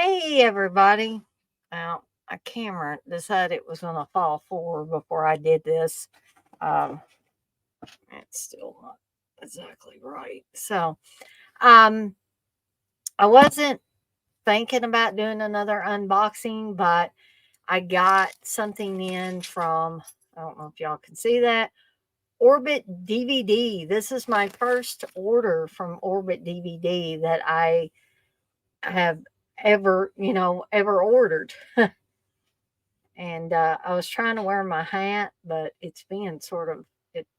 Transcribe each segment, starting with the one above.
Hey, everybody. Well, my camera decided it was going to fall forward before I did this. Um, it's still not exactly right. Um, I wasn't thinking about doing another unboxing, but I got something in from, I don't know if y'all can see that, Orbit DVD. This is my first order from Orbit DVD that I have ever ordered. And I was trying to wear my hat, but it's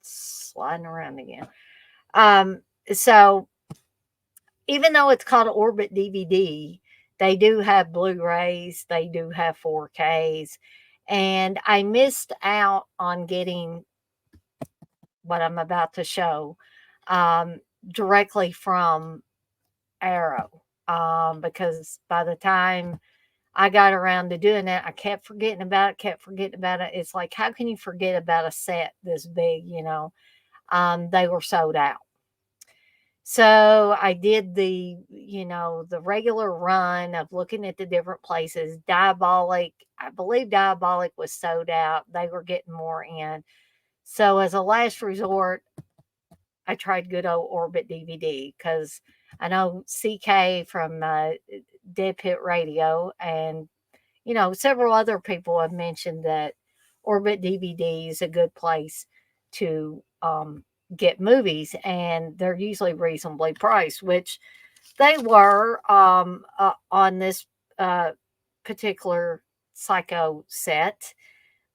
sliding around again. Um, so even though it's called Orbit DVD, they do have Blu-rays, they do have 4Ks, and I missed out on getting what I'm about to show um, directly from Arrow, because by the time I got around to doing that, I kept forgetting about it, kept forgetting about it. It's like, how can you forget about a set this big? They were sold out. So I did the regular run of looking at the different places. Diabolic, I believe Diabolic was sold out. They were getting more in. So as a last resort, I tried good old Orbit DVD because I know CK from Dead Pit Radio and several other people have mentioned that Orbit DVD is a good place to get movies, and they're usually reasonably priced, which they were on this uh, particular Psycho set.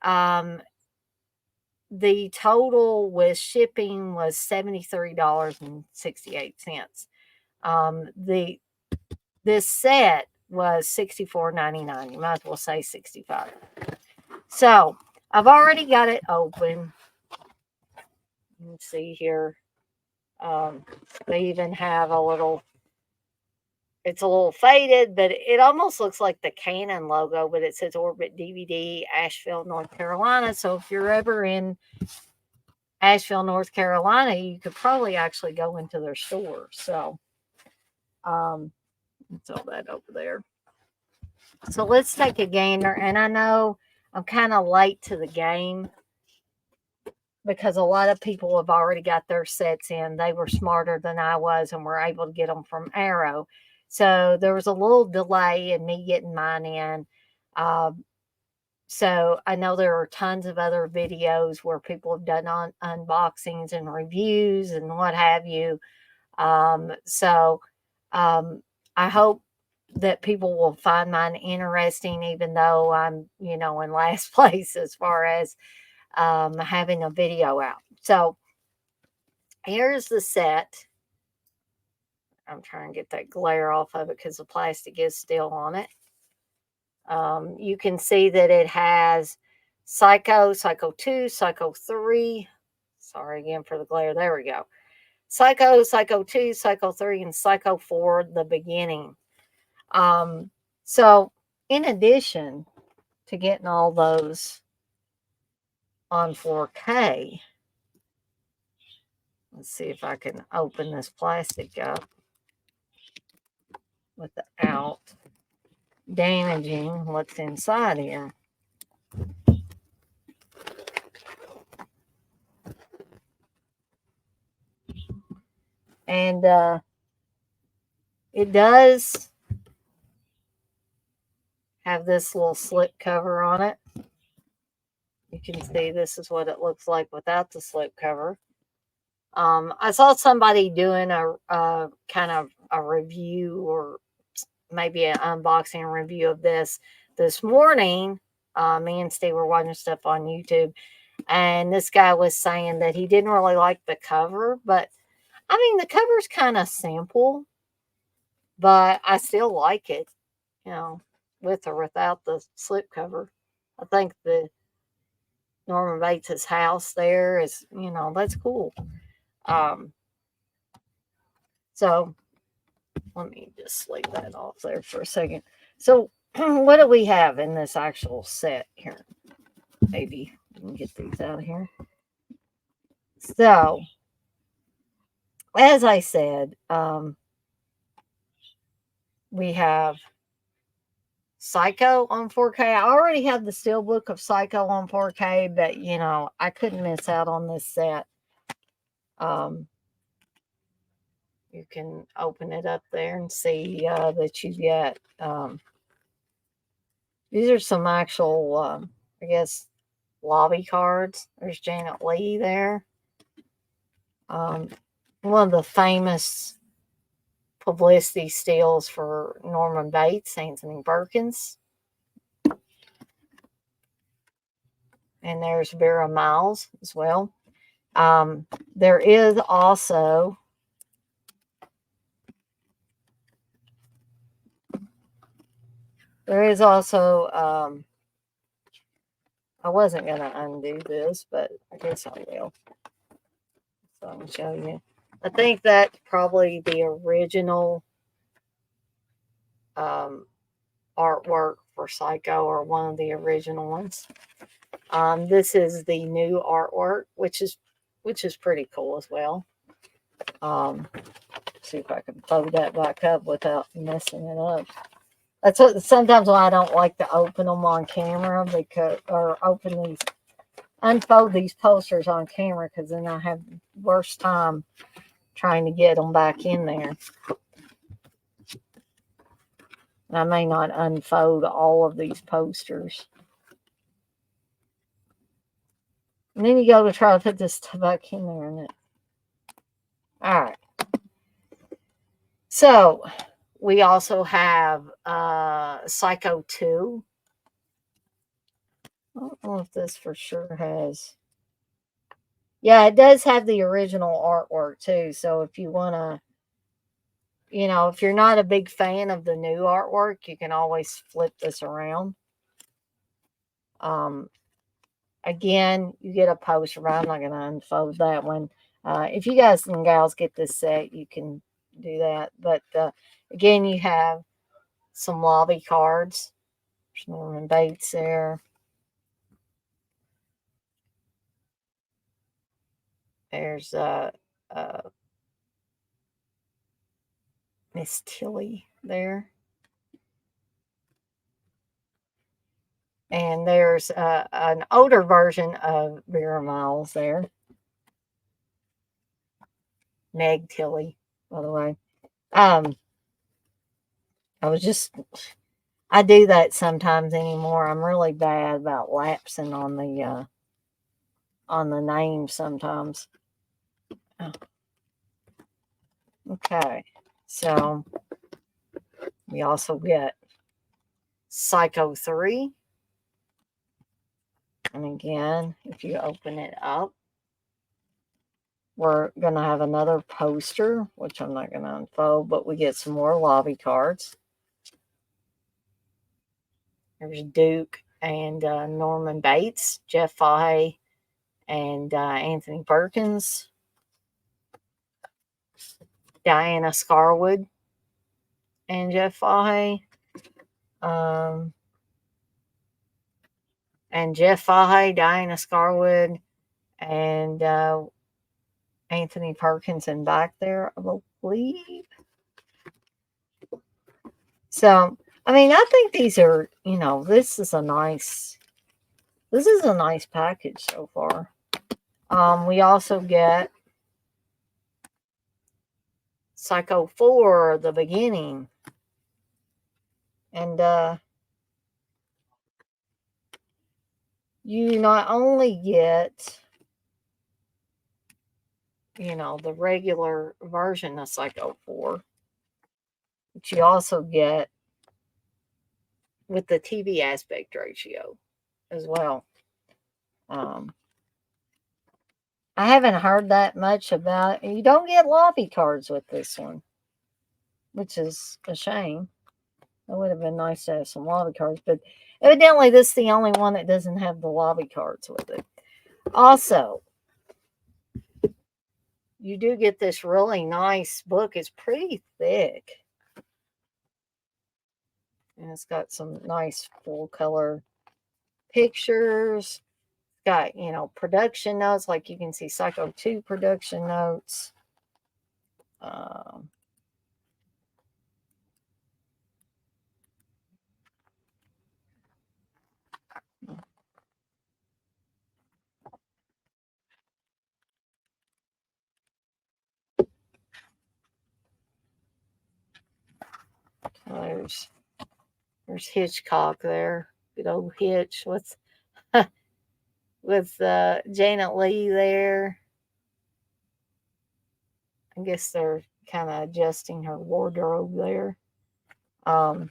Um, the total with shipping was $73.68. The This set was $64.99. You might as well say 65. So I've already got it open. Let's see here. They even have it's a little faded, but it almost looks like the Canon logo, but it says Orbit DVD, Asheville, North Carolina. So if you're ever in Asheville, North Carolina, you could probably actually go into their store. So, that's all that over there. So let's take a gander. And I know I'm kind of late to the game because a lot of people have already got their sets in. They were smarter than I was and were able to get them from Arrow. So there was a little delay in me getting mine in. Um, so I know there are tons of other videos where people have done unboxings and reviews and what have you. So um, I hope that people will find mine interesting, even though I'm in last place as far as having a video out. So here's the set. I'm trying to get that glare off of it because the plastic is still on it. You can see that it has Psycho, Psycho 2, Psycho 3. Sorry again for the glare. There we go. Psycho, Psycho 2, Psycho 3, and Psycho 4, the beginning. So in addition to getting all those on 4K, let's see if I can open this plastic up without damaging what's inside here. And it does have this little slip cover on it. You can see this is what it looks like without the slip cover. I saw somebody doing a kind of a review or maybe an unboxing review of this morning. Me and Steve were watching stuff on YouTube, and this guy was saying that he didn't really like the cover, but I mean the cover's kind of simple, but I still like it, you know, with or without the slip cover. I think the Norman Bates' house there is, that's cool. Um, so let me just leave that off there for a second. So what do we have in this actual set here? Maybe we can get these out of here. So, as I said, we have Psycho on 4K. I already have the steelbook of Psycho on 4K, but you know, I couldn't miss out on this set. Um, you can open it up there and see that you get. These are some actual, I guess, lobby cards. There's Janet Leigh there. One of the famous publicity stills for Norman Bates, Anthony Perkins. And there's Vera Miles as well. There is also I wasn't going to undo this, but I guess I will. So I'm going to show you. I think that's probably the original artwork for Psycho, or one of the original ones. This is the new artwork, which is pretty cool as well. See if I can fold that back up without messing it up. That's what sometimes why I don't like to open them on camera, because or unfold these posters on camera, because then I have the worst time trying to get them back in there. And I may not unfold all of these posters. And then you go to try to put this back in there, and all right. So we also have Psycho 2. I don't know if this for sure has. Yeah, it does have the original artwork too. So if you want to, you know, if you're not a big fan of the new artwork, you can always flip this around. Again, you get a poster. I'm not going to unfold that one. If you guys and gals get this set, you can do that. But again, you have some lobby cards. There's Norman Bates there. There's Miss Tilly there. And there's an older version of Vera Miles there. Meg Tilly, by the way. I do that sometimes anymore. I'm really bad about lapsing on the name sometimes. Oh. Okay, so we also get Psycho 3. And again, if you open it up, we're going to have another poster, which I'm not going to unfold, but we get some more lobby cards. There's Duke and Norman Bates, Jeff Fahey, and Anthony Perkins, Diana Scarwood, and Jeff Fahey. And Jeff Fahey, Diana Scarwood, and Anthony Perkins in back there, I believe. So, I mean, I think these are, you know, this is a nice package so far. We also get Psycho 4, The Beginning. And you not only get, you know, the regular version of Psycho 4, but you also get with the TV aspect ratio as well. I haven't heard that much about it. You don't get lobby cards with this one, which is a shame. It would have been nice to have some lobby cards, but evidently this is the only one that doesn't have the lobby cards with it. Also, you do get this really nice book. It's pretty thick. And it's got some nice full color pictures. Got, you know, production notes, like you can see Psycho 2 production notes. There's there's Hitchcock there. Good old Hitch with Janet Leigh there. I guess they're kind of adjusting her wardrobe there. Um,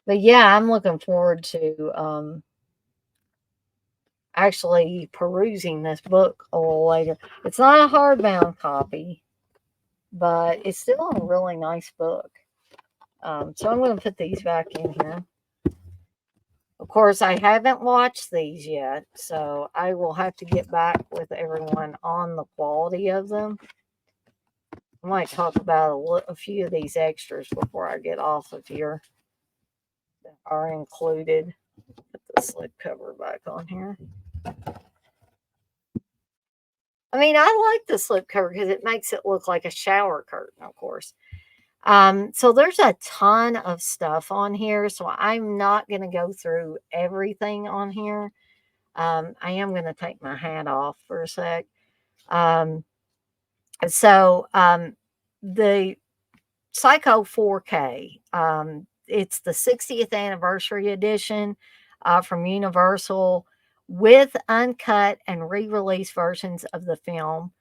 but yeah, I'm looking forward to actually perusing this book a little later. It's not a hardbound copy, but it's still a really nice book. So I'm going to put these back in here. Of course, I haven't watched these yet, so I will have to get back with everyone on the quality of them. I might talk about a few of these extras before I get off of here that are included. Put the slip cover back on here. I mean, I like the slip cover because it makes it look like a shower curtain, of course. So there's a ton of stuff on here, so I'm not going to go through everything on here. I am going to take my hat off for a sec. Um, so the Psycho 4K, it's the 60th anniversary edition from Universal with uncut and re release versions of the film.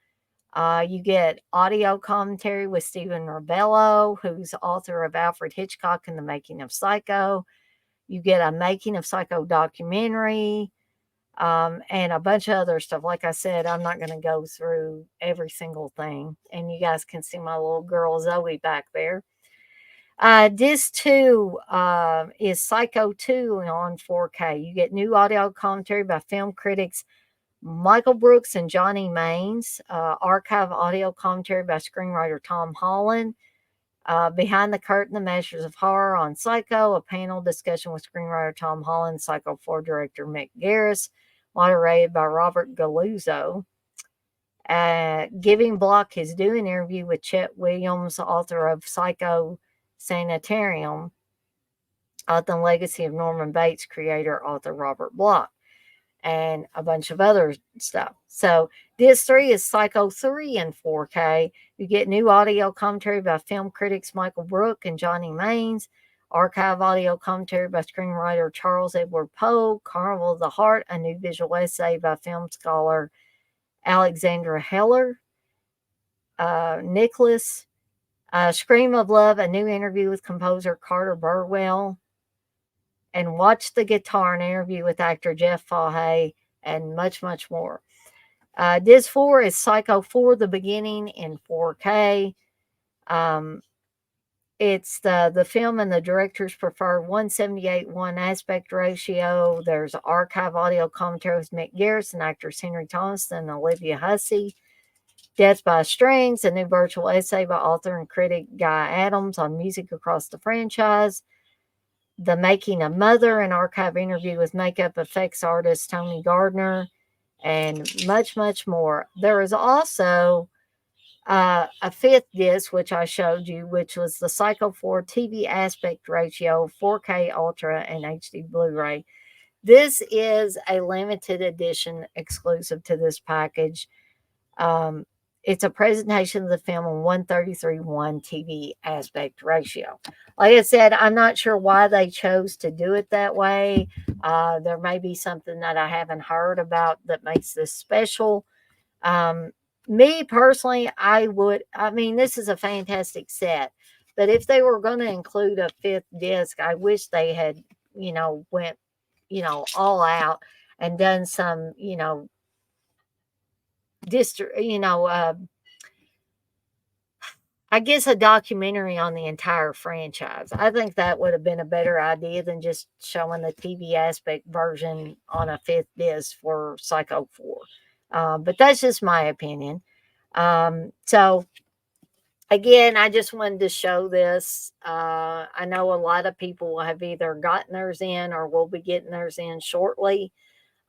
You get audio commentary with Stephen Ravello, who's author of Alfred Hitchcock and the Making of Psycho. You get a Making of Psycho documentary, and a bunch of other stuff. Like I said, I'm not going to go through every single thing. And you guys can see my little girl Zoe back there. Disc 2 is Psycho 2 on 4K. You get new audio commentary by film critics Michael Brooks and Johnny Maines, archive audio commentary by screenwriter Tom Holland, Behind the Curtain, The Masters of Horror on Psycho, a panel discussion with screenwriter Tom Holland, Psycho 4 director Mick Garris, moderated by Robert Galuzzo. Giving Block his due, an interview with Chet Williams, author of Psycho Sanitarium, The Legacy of Norman Bates, creator, author Robert Block, and a bunch of other stuff. So Disc 3 is Psycho 3 in 4K. You get new audio commentary by film critics Michael Brook and Johnny Maines, archive audio commentary by screenwriter Charles Edward Poe, Carnival of the Heart, a new visual essay by film scholar Alexandra Heller, Nicholas, Scream of Love, a new interview with composer Carter Burwell, and Watch the Guitar, an interview with actor Jeff Fahey, and much, much more. Disc 4 is Psycho 4, The Beginning in 4K. It's the film and the director's preferred 178:1 aspect ratio. There's archive audio commentary with Mick Garris and actors Henry Thompson and Olivia Hussey. Death by Strings, a new virtual essay by author and critic Guy Adams on music across the franchise. The Making of Mother, an archive interview with makeup effects artist Tony Gardner, and much, much more. There is also a fifth disc, which I showed you, which was the Psycho 4 TV aspect ratio, 4K Ultra, and HD Blu ray. This is a limited edition exclusive to this package. It's a presentation of the film on 133:1 TV aspect ratio. Like I said, I'm not sure why they chose to do it that way. There may be something that I haven't heard about that makes this special. Me personally, I mean, this is a fantastic set, but if they were going to include a fifth disc, I wish they had, went, all out and done some, I guess a documentary on the entire franchise. I think that would have been a better idea than just showing the TV aspect version on a fifth disc for Psycho 4. But that's just my opinion. So, again, I just wanted to show this. I know a lot of people have either gotten theirs in or will be getting theirs in shortly.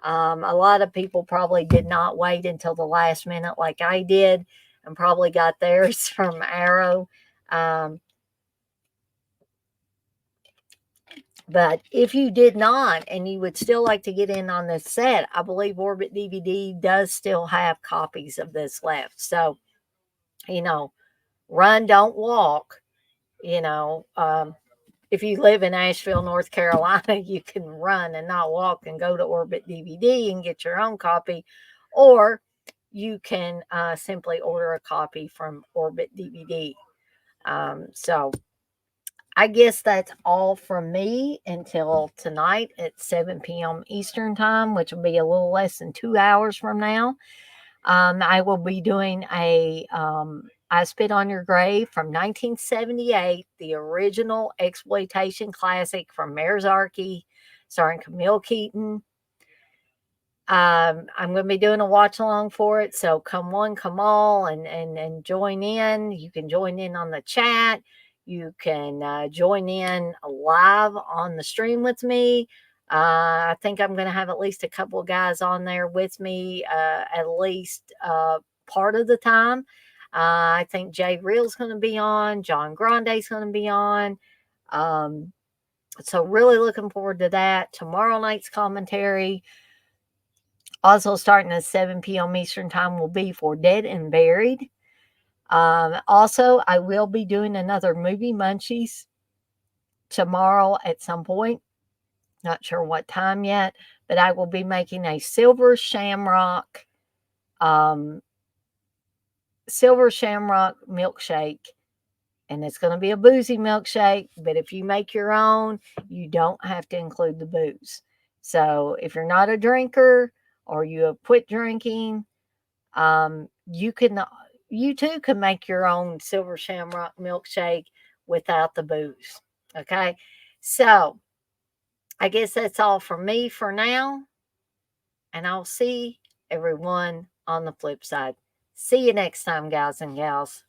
A lot of people probably did not wait until the last minute like I did and probably got theirs from Arrow. Um, but if you did not and you would still like to get in on this set, I believe Orbit DVD does still have copies of this left. So, run, don't walk. You know, if you live in Asheville, North Carolina, you can run and not walk and go to Orbit DVD and get your own copy, or you can simply order a copy from Orbit DVD. So I guess that's all from me until tonight at 7 p.m. Eastern Time, which will be a little less than 2 hours from now. I will be doing a I Spit on Your Grave from 1978, the original exploitation classic from Mayor's Archie, starring Camille Keaton. I'm going to be doing a watch along for it, so come one, come all, and join in. You can join in on the chat. You can join in live on the stream with me. I think I'm going to have at least a couple of guys on there with me at least part of the time. I think Jay Reel's going to be on. John Grande's going to be on. So really looking forward to that. Tomorrow night's commentary, also starting at 7 p.m. Eastern Time, will be for Dead and Buried. Also, I will be doing another Movie Munchies tomorrow at some point. Not sure what time yet, but I will be making a um, silver shamrock milkshake, and it's going to be a boozy milkshake. But if you make your own, you don't have to include the booze. So if you're not a drinker or you have quit drinking, you can, you too can make your own silver shamrock milkshake without the booze. Okay, so I guess that's all from me for now, and I'll see everyone on the flip side. See you next time, guys and gals.